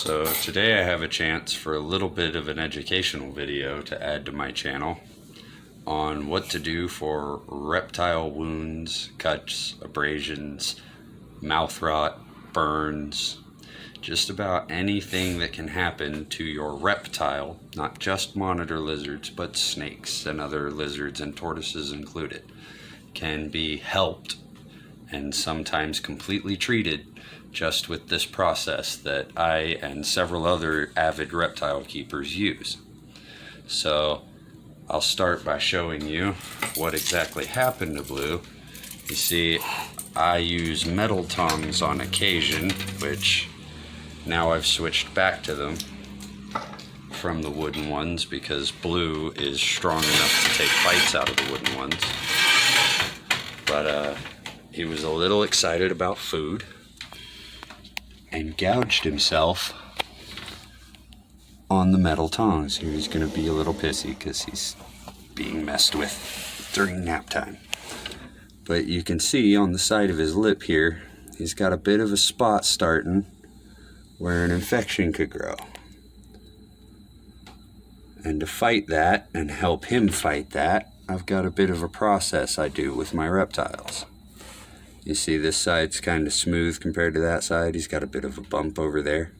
So today I have a chance for a little bit of an educational video to add to my channel on what to do for reptile wounds, cuts, abrasions, mouth rot, burns, just about anything that can happen to your reptile, not just monitor lizards, but snakes and other lizards and tortoises included, can be helped and sometimes completely treated just with this process that I and several other avid reptile keepers use. So I'll start by showing you what exactly happened to Blue. You see, I use metal tongs on occasion, which now I've switched back to them from the wooden ones because Blue is strong enough to take bites out of the wooden ones. But he was a little excited about food and gouged himself on the metal tongs. Here he's going to be a little pissy because he's being messed with during nap time. But you can see on the side of his lip here, he's got a bit of a spot starting where an infection could grow. And to fight that and help him fight that, I've got a bit of a process I do with my reptiles. You see this side's kind of smooth compared to that side. He's got a bit of a bump over there.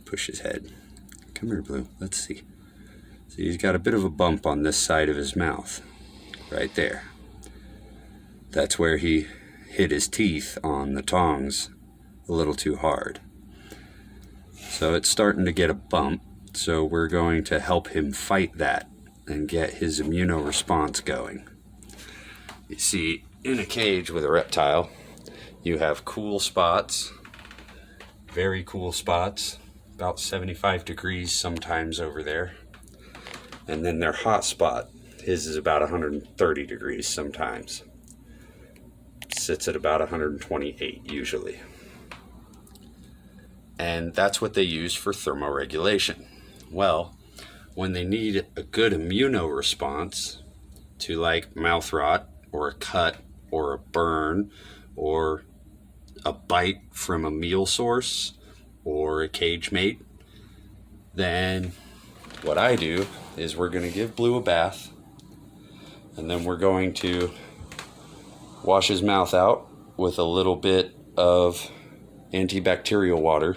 Push his head. Come here, Blue. Let's see. So he's got a bit of a bump on this side of his mouth. Right there. That's where he hit his teeth on the tongs a little too hard. So it's starting to get a bump. So we're going to help him fight that and get his immunoresponse going. You see, in a cage with a reptile, you have cool spots, very cool spots, about 75 degrees sometimes over there. And then their hot spot, his is about 130 degrees sometimes. Sits at about 128 usually. And that's what they use for thermoregulation. Well, when they need a good immunoresponse to like mouth rot or a cut or a burn or a bite from a meal source or a cage mate, then what I do is we're going to give Blue a bath, and then we're going to wash his mouth out with a little bit of antibacterial water.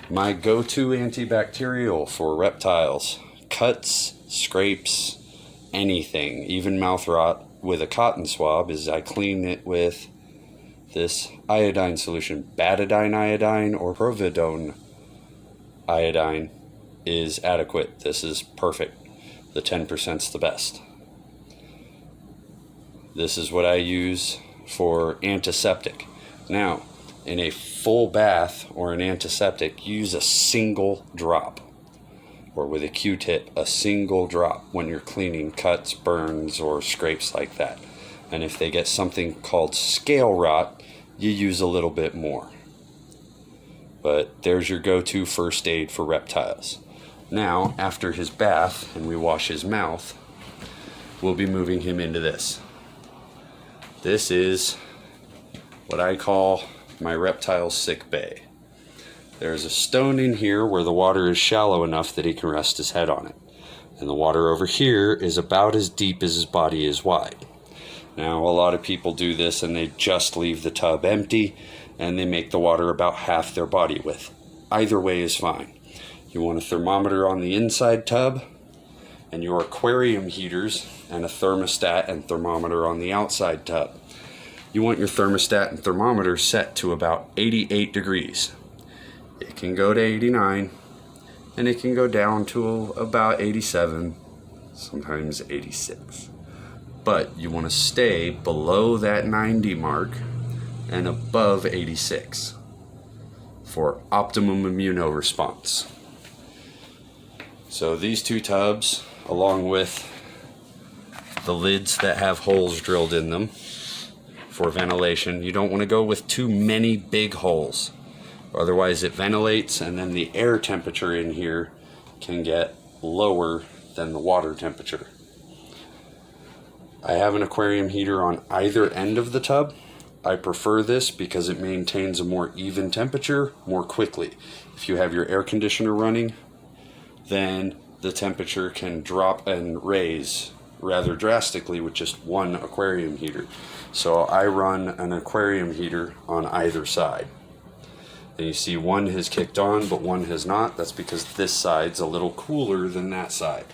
My go-to antibacterial for reptiles, cuts, scrapes, anything, even mouth rot, with a cotton swab is I clean it with this iodine solution. Betadine iodine or providone iodine is adequate. This is perfect. The 10%'s the best. This is what I use for antiseptic. Now, in a full bath or an antiseptic, use a single drop. Or with a Q-tip, a single drop when you're cleaning cuts, burns, or scrapes like that. And if they get something called scale rot, you use a little bit more. But there's your go-to first aid for reptiles. Now, after his bath and we wash his mouth, we'll be moving him into this. This is what I call my reptile sick bay. There's a stone in here where the water is shallow enough that he can rest his head on it. And the water over here is about as deep as his body is wide. Now, a lot of people do this and they just leave the tub empty and they make the water about half their body width. Either way is fine. You want a thermometer on the inside tub and your aquarium heaters and a thermostat and thermometer on the outside tub. You want your thermostat and thermometer set to about 88 degrees. It can go to 89, and it can go down to about 87, sometimes 86. But you want to stay below that 90 mark and above 86 for optimum immunoresponse. So these two tubs, along with the lids that have holes drilled in them for ventilation, you don't want to go with too many big holes. Otherwise it ventilates and then the air temperature in here can get lower than the water temperature. I have an aquarium heater on either end of the tub I prefer this because it maintains a more even temperature more quickly. If you have your air conditioner running, then the temperature can drop and raise rather drastically with just one aquarium heater. So I run an aquarium heater on either side. And you see one has kicked on, but one has not. That's because this side's a little cooler than that side.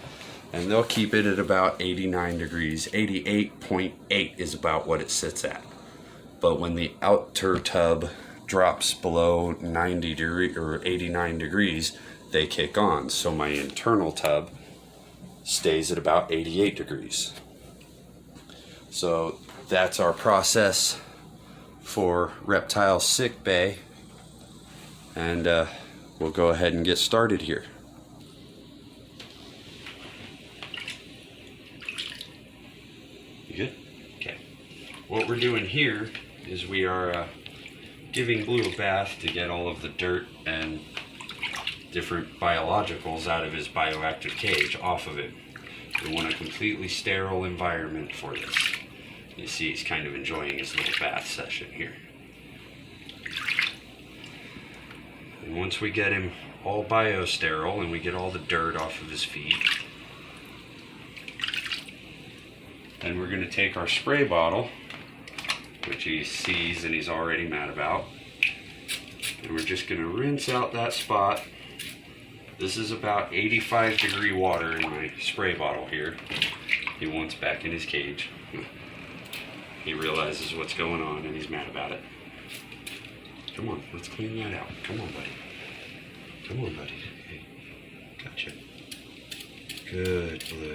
And they'll keep it at about 89 degrees. 88.8 is about what it sits at. But when the outer tub drops below 90 degree or 89 degrees, they kick on. So my internal tub stays at about 88 degrees. So that's our process for Reptile Sick Bay. And we'll go ahead and get started here. You good? Okay. What we're doing here is we are giving Blue a bath to get all of the dirt and different biologicals out of his bioactive cage off of it. We want a completely sterile environment for this. You see he's kind of enjoying his little bath session here. And once we get him all biosterile and we get all the dirt off of his feet, then we're going to take our spray bottle, which he sees and he's already mad about, and we're just going to rinse out that spot. This is about 85 degree water in my spray bottle here. He wants back in his cage. He realizes what's going on and he's mad about it. Come on, let's clean that out. Come on, buddy. Come on, buddy. Hey, gotcha. Good, Blue.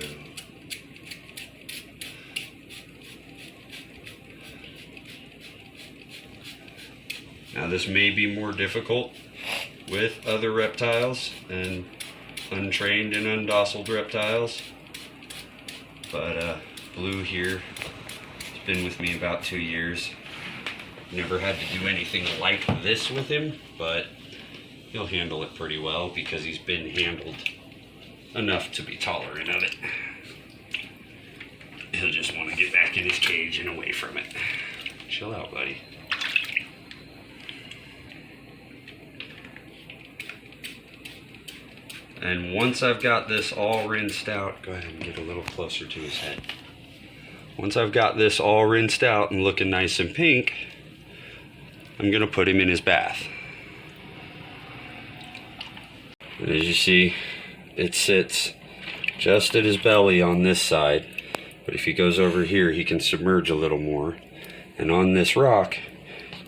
Now this may be more difficult with other reptiles and untrained and undocile reptiles, but Blue here has been with me about 2 years. Never had to do anything like this with him, but he'll handle it pretty well because he's been handled enough to be tolerant of it. He'll just want to get back in his cage and away from it. Chill out, buddy. And once I've got this all rinsed out, go ahead and get a little closer to his head. Once I've got this all rinsed out and looking nice and pink, I'm going to put him in his bath. And as you see, it sits just at his belly on this side. But if he goes over here, he can submerge a little more. And on this rock,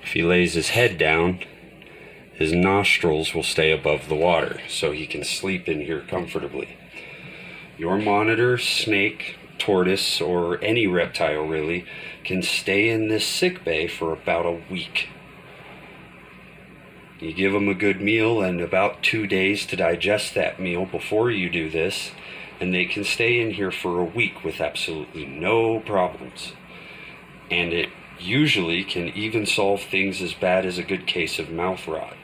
if he lays his head down, his nostrils will stay above the water, so he can sleep in here comfortably. Your monitor, snake, tortoise, or any reptile really, can stay in this sick bay for about a week. You give them a good meal and about 2 days to digest that meal before you do this, and they can stay in here for a week with absolutely no problems. And it usually can even solve things as bad as a good case of mouth rot.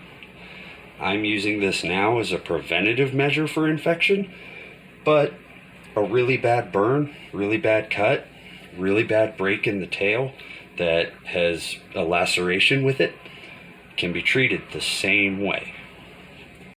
I'm using this now as a preventative measure for infection, but a really bad burn, really bad cut, really bad break in the tail that has a laceration with it can be treated the same way.